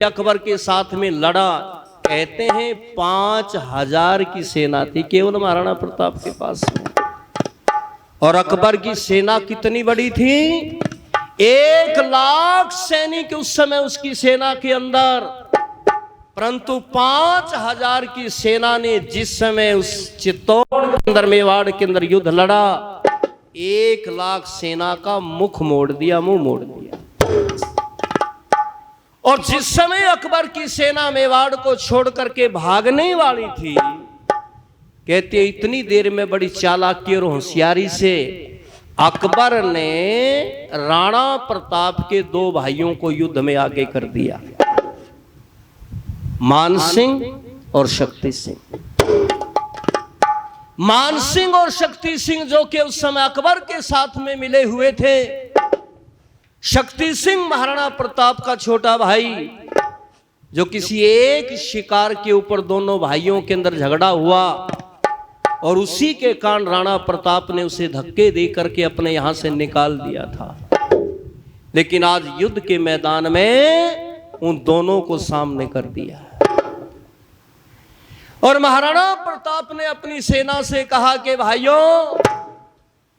अकबर के साथ में लड़ा। कहते हैं 5000 की सेना थी केवल महाराणा प्रताप के पास में। और अकबर की सेना कितनी बड़ी थी? 1,00,000 सैनिक उस समय उसकी सेना के अंदर। परंतु 5000 की सेना ने जिस समय उस चित्तौड़ के अंदर, मेवाड़ के अंदर युद्ध लड़ा, 1,00,000 सेना का मुख मोड़ दिया, मुंह मोड़ दिया। और जिस समय अकबर की सेना मेवाड़ को छोड़ करके भागने वाली थी, कहते इतनी देर में बड़ी चालाकी और होशियारी से अकबर ने राणा प्रताप के 2 भाइयों को युद्ध में आगे कर दिया, मान सिंह और शक्ति सिंह। मान सिंह और शक्ति सिंह जो कि उस समय अकबर के साथ में मिले हुए थे। शक्ति सिंह महाराणा प्रताप का छोटा भाई, जो किसी एक शिकार के ऊपर दोनों भाइयों के अंदर झगड़ा हुआ और उसी के कारण राणा प्रताप ने उसे धक्के दे करके अपने यहां से निकाल दिया था। लेकिन आज युद्ध के मैदान में उन दोनों को सामने कर दिया। और महाराणा प्रताप ने अपनी सेना से कहा कि भाइयों,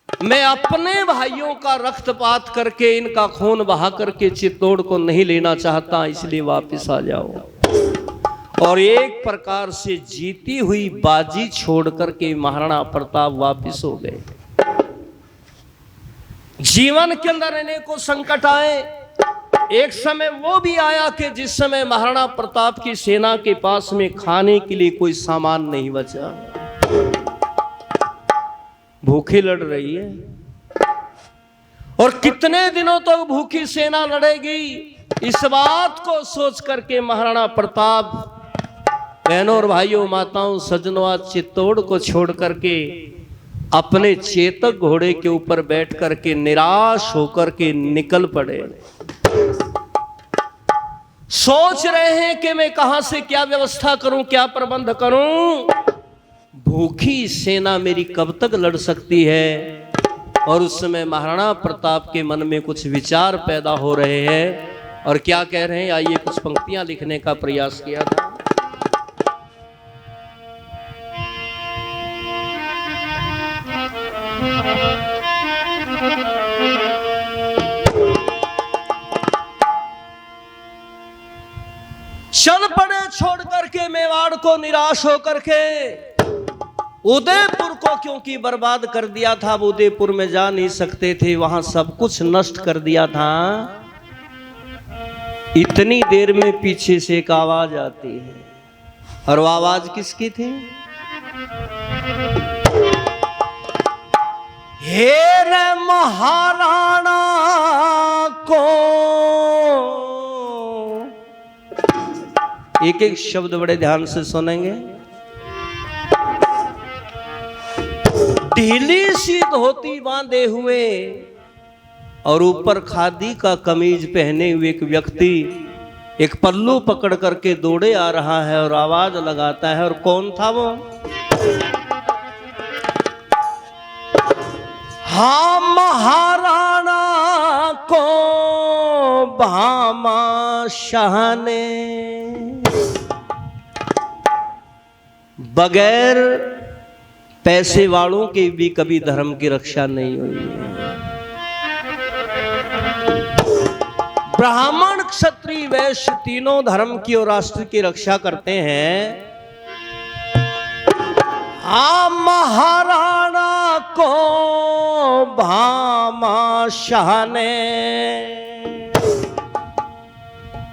मैं अपने भाइयों का रक्तपात करके, इनका खून बहा करके चित्तौड़ को नहीं लेना चाहता, इसलिए वापस आ जाओ। और एक प्रकार से जीती हुई बाजी छोड़ करके महाराणा प्रताप वापस हो गए। जीवन के अंदर अनेकों संकट आए। एक समय वो भी आया कि जिस समय महाराणा प्रताप की सेना के पास में खाने के लिए कोई सामान नहीं बचा, भूखी लड़ रही है। और कितने दिनों तक तो भूखी सेना लड़ेगी, इस बात को सोच करके महाराणा प्रताप बहनों और भाइयों, माताओं, सज्जनों, चित्तौड़ को छोड़ करके अपने चेतक घोड़े के ऊपर बैठ करके निराश होकर के निकल पड़े। सोच रहे हैं कि मैं कहां से क्या व्यवस्था करूं, क्या प्रबंध करूं। भूखी सेना मेरी कब तक लड़ सकती है। और उस समय महाराणा प्रताप के मन में कुछ विचार पैदा हो रहे हैं। और क्या कह रहे हैं, आइए कुछ पंक्तियां लिखने का प्रयास किया था। चल पड़े छोड़ करके मेवाड़ को, निराश होकर के। उदयपुर को क्योंकि बर्बाद कर दिया था, अब उदयपुर में जा नहीं सकते थे, वहां सब कुछ नष्ट कर दिया था। इतनी देर में पीछे से एक आवाज आती है। और वो आवाज किसकी थी? हे रे महाराणा को। एक एक शब्द बड़े ध्यान से सुनेंगे। ढीली सी धोती बांधे हुए और ऊपर खादी का कमीज पहने हुए एक व्यक्ति एक पल्लू पकड़ करके दौड़े आ रहा है और आवाज लगाता है। और कौन था वो? हाँ, महाराणा को भामा शाह ने बगैर पैसे वालों के भी कभी धर्म की रक्षा नहीं हुई है। ब्राह्मण, क्षत्रिय, वैश्य तीनों धर्म की और राष्ट्र की रक्षा करते हैं। हाँ, महाराणा को भामा शाह ने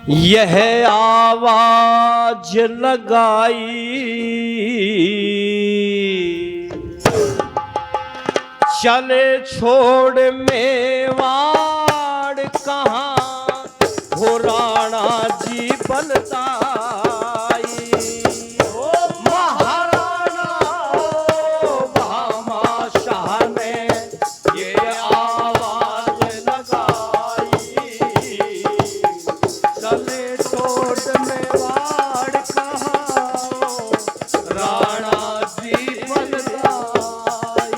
यह आवाज लगाई, चले छोड़ मेवाड़ कहाँ हो राणा जी बलदाई। महाराणा भामा शाह ने ये आवाज लगाई, चले छोड़ मेवाड़ कहाँ राणा जी बलदाई।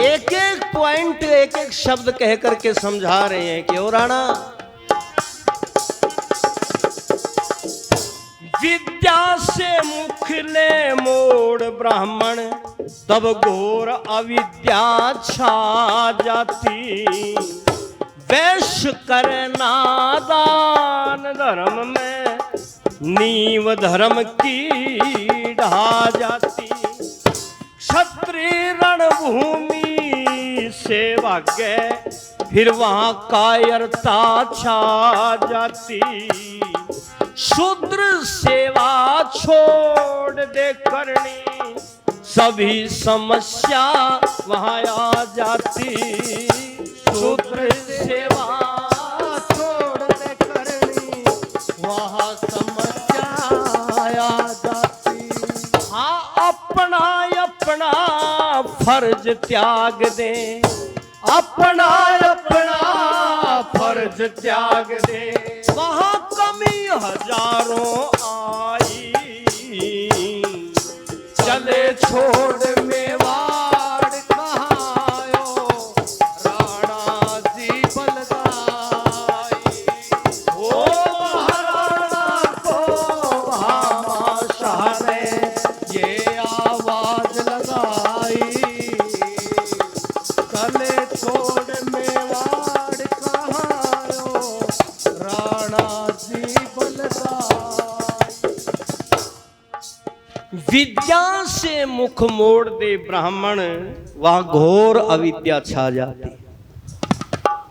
एक एक पॉइंट, एक एक शब्द कह करके समझा रहे हैं कि ओ राणा, विद्या से मुख ले मोड़ ब्राह्मण, तब घोर अविद्या छा जाती। वैश्य करे नादान धर्म में, नींव धर्म की ढा जाती। क्षत्रिय रणभूमि से भागे, फिर वहां कायरता छा जाती। शूद्र सेवा छोड़ दे करनी, सभी समस्या वहां आ जाती। शूद्र सेवा छोड़ दे करनी, वहां समस्या आ जाती। हाँ, अपना अपना फर्ज त्याग दे, अपना अपना फर्ज त्याग दे। वहां कमी हजारों आई, चले छोड़ मेवाड़ कहायो, राणा जी बलदाई। ओ महाराणा को भामाशाह ने ये आवाज लगाई, चले छोड़ मेवाड़ कहायो, राणा जी बलदाई। विद्या से मुख मोड़ दे ब्राह्मण, वहां घोर अविद्या छा जाती।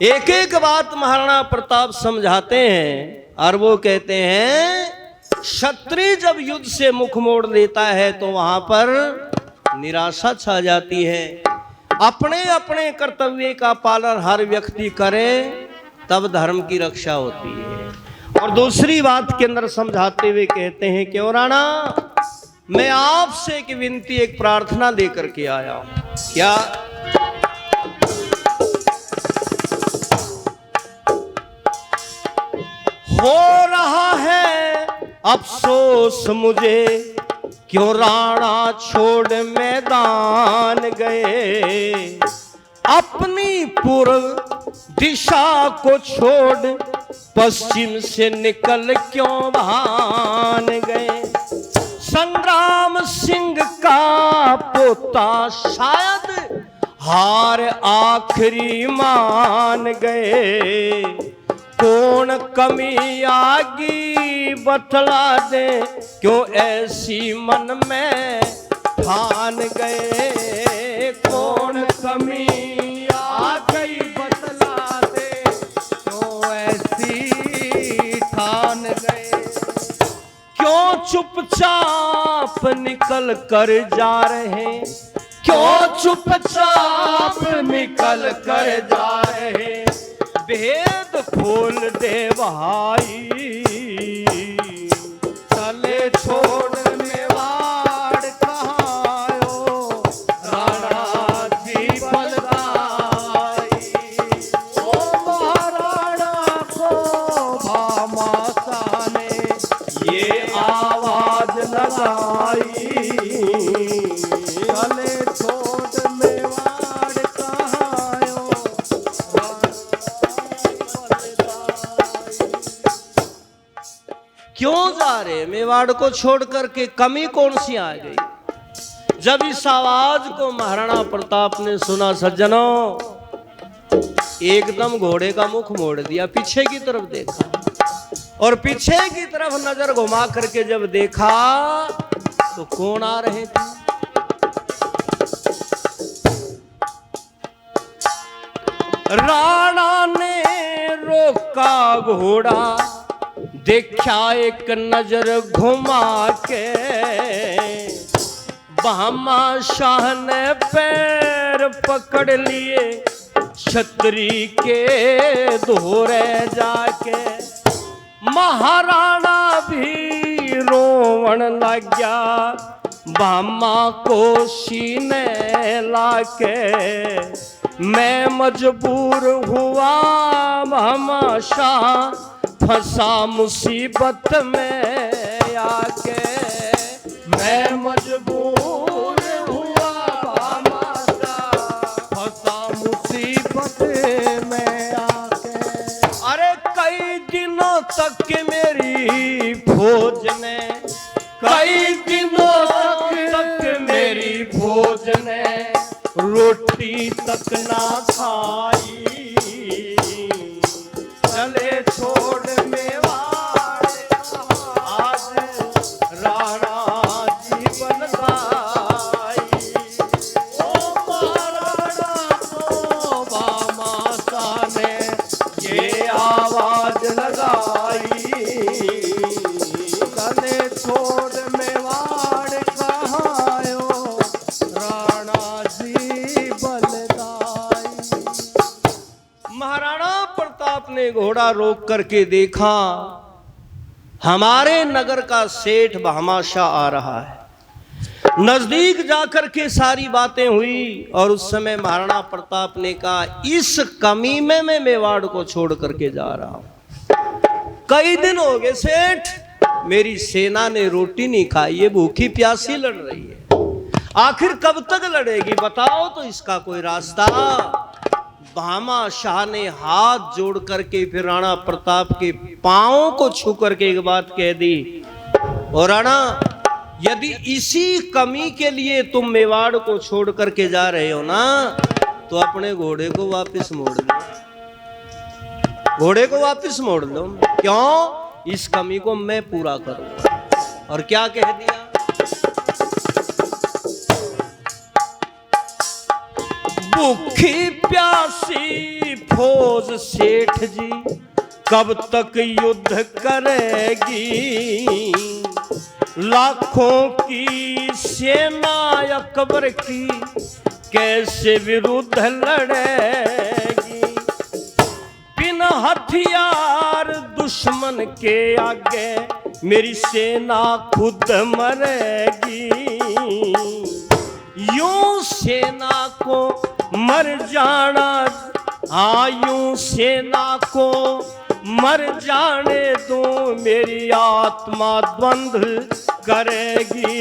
एक एक बात महाराणा प्रताप समझाते हैं और वो कहते हैं, क्षत्रिय जब युद्ध से मुख मोड़ लेता है तो वहां पर निराशा छा जाती है। अपने अपने कर्तव्य का पालन हर व्यक्ति करे, तब धर्म की रक्षा होती है। और दूसरी बात के अंदर समझाते हुए कहते हैं, क्यों राणा, मैं आपसे एक विनती, एक प्रार्थना लेकर के आया हूं। क्या? हो रहा है अफसोस मुझे, क्यों राणा छोड़ मैदान गए। अपनी पूर्व दिशा को छोड़ पश्चिम से निकल क्यों भान गए। संग्राम सिंह का पोता शायद हार आखिरी मान गए। कौन कमी आगी बतला दे, क्यों ऐसी मन में ठान गए। कौन कमी आ गई बतला दे, क्यों ऐसी ठान गए। क्यों चुपचाप निकल कर जा रहे, क्यों चुपचाप निकल कर जा रहे। भेद खोल दे भाई, चले छोड़ मेवाड़ कहायो, राणा जी बलदाई। ओ महाराणा को भामाशाह ने ये आवाज लगाई, चले छोड़ मेवाड़ कहायो, क्यों जा रहे मेवाड़ को छोड़ करके, कमी कौन सी आ गई। जब इस आवाज को महाराणा प्रताप ने सुना सज्जनों, एकदम घोड़े का मुख मोड़ दिया, पीछे की तरफ देखा और पीछे की तरफ नजर घुमा करके जब देखा तो कौन आ रहे थे। राणा ने रोका घोड़ा, देखा एक नजर घुमा के। भामाशाह ने पैर पकड़ लिए, छतरी के धोरे जाके। महाराणा भी रोवण लग गया, भामा को सीने लाके। मैं मजबूर हुआ भामाशाह, फंसा मुसीबत में आके। मैं मजबूर हुआ भामाशाह, फंसा मुसीबत में आके। अरे कई दिनों तक के मेरी फौज ने तक ना खाई, चले छोड़ मेवाड़ आज राणा जीवन दाई। ओ महाराणा को भामाशा ने ये आवाज लगाई, चले छोड़ मेवाड़ कहायो राणा जी बलदाई। महाराणा प्रताप ने घोड़ा रोक करके देखा, हमारे नगर का सेठ भामाशाह आ रहा है। नजदीक जाकर के सारी बातें हुई और उस समय महाराणा प्रताप ने कहा, इस कमी में मैं मेवाड़ को छोड़ करके जा रहा हूं। कई दिन हो गए सेठ, मेरी सेना ने रोटी नहीं खाई, ये भूखी प्यासी लड़ रही है, आखिर कब तक लड़ेगी बताओ तो इसका कोई रास्ता। भामाशाह ने हाथ जोड़ करके फिर राणा प्रताप के पांवों को छू करके एक बात कह दी, और राणा यदि इसी कमी के लिए तुम मेवाड़ को छोड़ करके जा रहे हो ना, तो अपने घोड़े को वापस मोड़ लो, घोड़े को वापस मोड़ लो। क्यों? इस कमी को मैं पूरा करूंगा। और क्या कह दिया, भूखी प्यासी फौज सेठ जी कब तक युद्ध करेगी, लाखों की सेना अकबर की कैसे विरुद्ध लड़ेगी, बिन हथियार दुश्मन के आगे मेरी सेना खुद मरेगी, यूं सेना को मर जाना, यूं सेना को मर जाने दो, मेरी आत्मा द्वंद्व करेगी,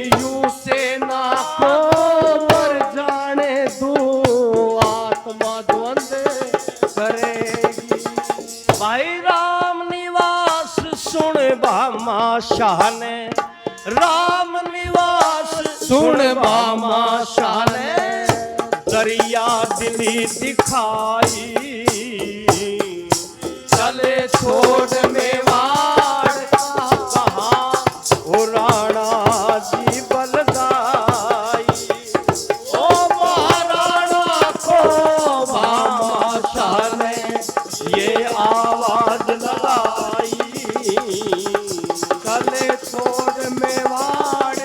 यूं सेना को मर जाने दो, आत्मा द्वंद्व करेगी। भाई राम निवास सुन भामाशाह ने, राम निवास सुन भामाशाह ने दरिया दिली दिखाई, चले छोड़ मेवाड़ कहाँ ओ राणा जी बलदाई। ओ महाराणा को भामाशाह ने ये आवाज लगाई, चले छोड़ मेवाड़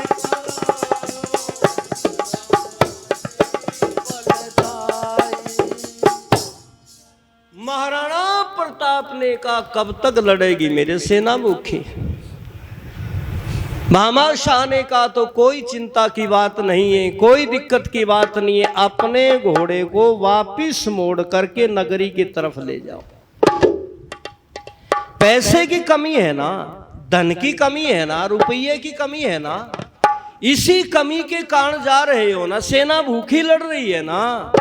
महाराणा प्रताप ने कहा, कब तक लड़ेगी मेरे सेना मुखी। भामाशाह ने कहा, तो कोई चिंता की बात नहीं है, कोई दिक्कत की बात नहीं है, अपने घोड़े को वापिस मोड़ करके नगरी की तरफ ले जाओ। पैसे की कमी है ना, धन की कमी है ना, रुपये की कमी है ना, इसी कमी के कारण जा रहे हो ना, सेना भूखी लड़ रही है ना।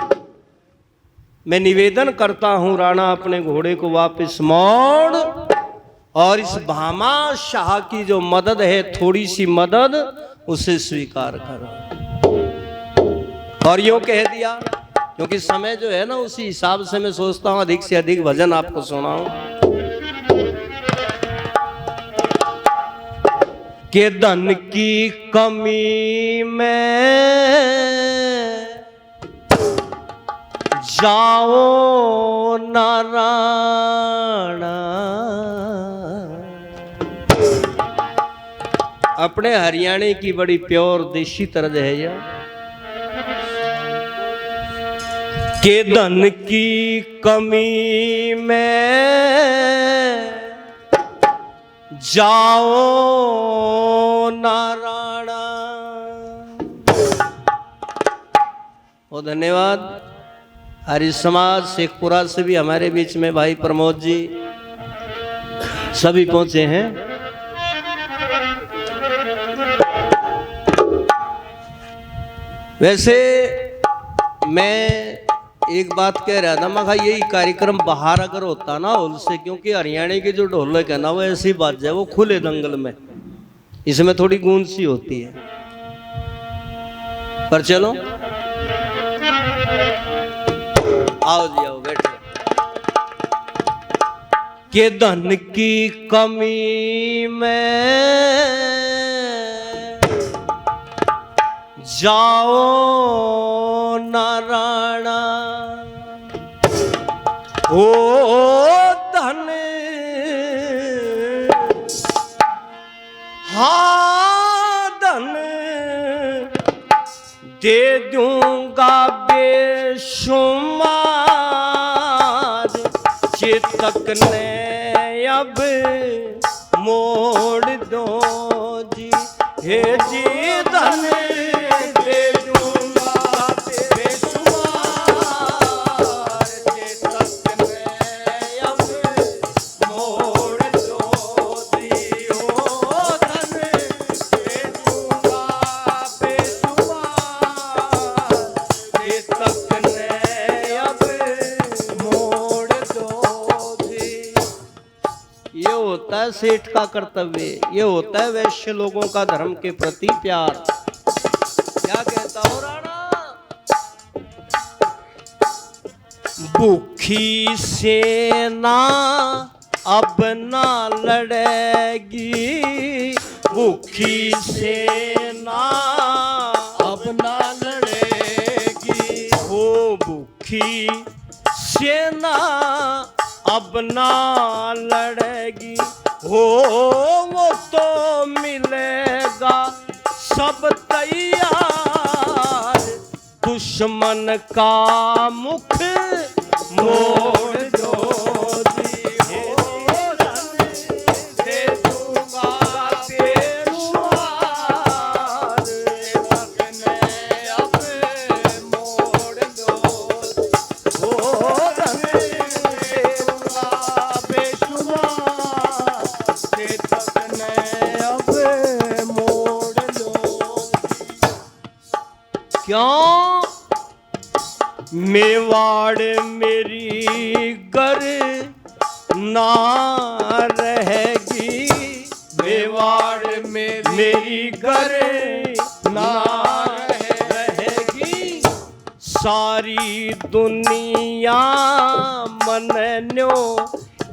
मैं निवेदन करता हूं राणा, अपने घोड़े को वापस मोड़ और इस भामाशाह की जो मदद है, थोड़ी सी मदद उसे स्वीकार करो। और यूं कह दिया, क्योंकि समय जो है ना उसी हिसाब से मैं सोचता हूं अधिक से अधिक भजन आपको सुनाऊं। कि धन की कमी में जाओ नारायण, अपने हरियाणे की बड़ी प्योर देशी तर्ज है यह, कि धन की कमी में जाओ नारायण। बहुत धन्यवाद। हरि समाज शेखपुरा से भी हमारे बीच में भाई प्रमोद जी सभी पहुंचे हैं। वैसे मैं एक बात कह रहा था, मैं यही कार्यक्रम बाहर अगर होता ना हॉल से, क्योंकि हरियाणा के जो ढोलक है ना वो ऐसी बात है, वो खुले दंगल में, इसमें थोड़ी गूंज सी होती है। पर चलो आओ जी आओ बैठो। के धन की कमी में जाओ ना राणा, ओ धन हाँ धन दे दूंगा बेशुमार, चेतक ने अब मोड़ दो जी, हे जी धन दे दूंगा बेशुमार, चेतक ने अब मोड़ दो जी, ओ धन दे दूंगा बेशुमार, चेतक ने अब मोड़ दो जी। ये होता है सेठ का कर्तव्य, ये होता है वैश्य लोगों का धर्म के प्रति प्यार। क्या कहता हो राणा? भूखी सेना अब ना लड़ेगी, भूखी सेना अब ना लड़ेगी, हो भूखी सेना अब ना लड़ेगी, हो वो तो मिलेगा सब तैयार, दुश्मन का मुख मोड़ दो जी, हे धन दे दूंगा बेशुमार, चेतक ने अब मोड़ दो, ओ धन दे दूंगा बेशुमार, चेतक ने अब मोड़ लो। क्यों? मेवाड़ मेरी गर ना रहेगी, मेवाड़ मेरी गर ना रहेगी, सारी दुनिया मनन्यो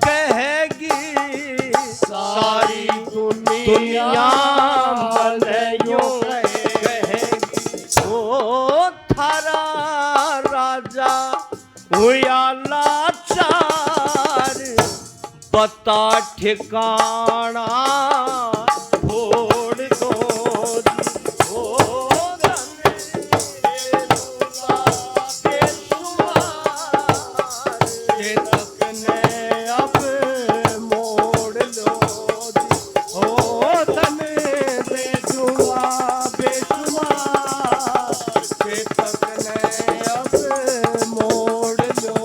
कहेगी, सारी दुनिया मनन्यो कहेगी, ओ थारा राजा हुआ लाचार, बता ठिकाना छोड़ दो जी, ओ धन दे दूंगा बेशुमार, चेतक ने अब मोड़ लो जी, ओ धन दे दूंगा बेशुमार, चेतक ने अब मोड़ लो।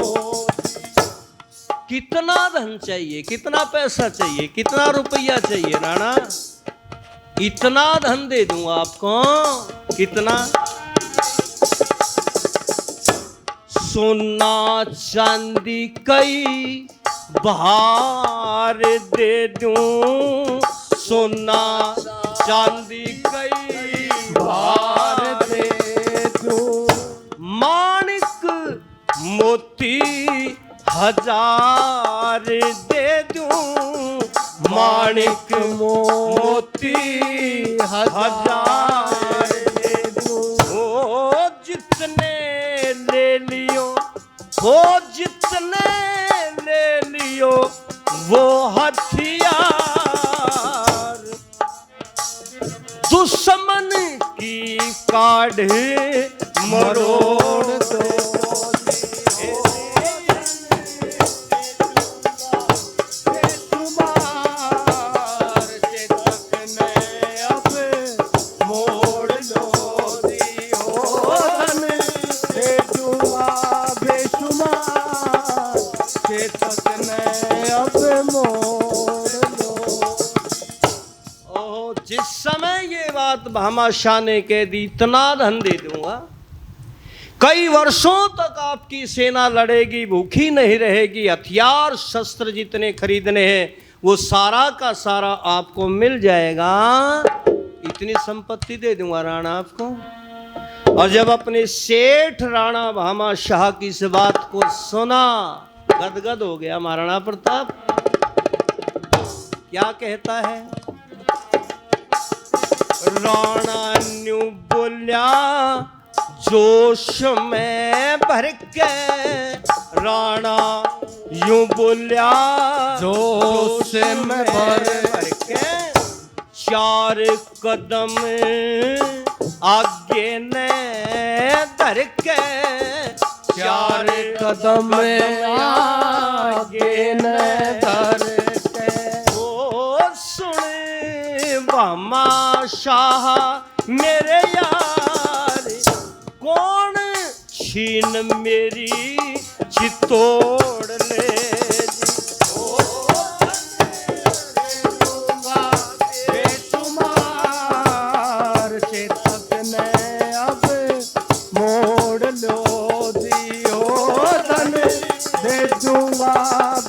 कितना धन चाहिए, कितना पैसा चाहिए, कितना रुपया चाहिए राणा? इतना धन दे दूं आपको। कितना? सोना चांदी कई बहार दे दूं, सोना चांदी कई बहार दे दूं, माणिक मोती हजार दे दूं, माणिक मोती हजार दे दूं, हो जितने ले लियो, हो जितने ले लियो वो हथियार, दुश्मन की काढ़ मरोड़ दो, जिस समय ये बात भामाशाह ने कह दी इतना धन दे दूंगा, कई वर्षों तक आपकी सेना लड़ेगी, भूखी नहीं रहेगी, हथियार शस्त्र जितने खरीदने हैं वो सारा का सारा आपको मिल जाएगा, इतनी संपत्ति दे दूंगा राणा आपको। और जब अपने सेठ राणा भामाशाह की इस बात को सुना, गदगद हो गया महाराणा प्रताप। क्या कहता है? राणा न्यू बोलिया जोश में भर के, राणा यूं बोलिया जोश में भर के, 4 कदम आगे ने धर के, 4 कदम आगे न धर के। ओ सुन भामाशाह मेरे यार, कौन छीन मेरी चितोड़ ले जी। बेशुमार चेतक ने अब मोड़ लो दियो धन, दे दूंगा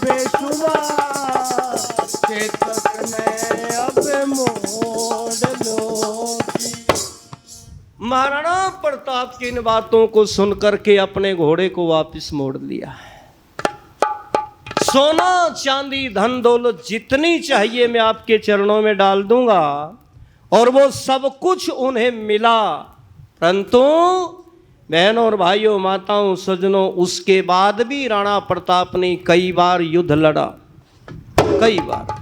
बेशुमार चेतक ने अब मोड़ लो दियो। महाराणा प्रताप की इन बातों को सुनकर के अपने घोड़े को वापस मोड़ लिया। सोना चांदी धन दौलत जितनी चाहिए मैं आपके चरणों में डाल दूंगा, और वो सब कुछ उन्हें मिला। परंतु बहनों और भाइयों, माताओं, सज्जनों, उसके बाद भी राणा प्रताप ने कई बार युद्ध लड़ा, कई बार।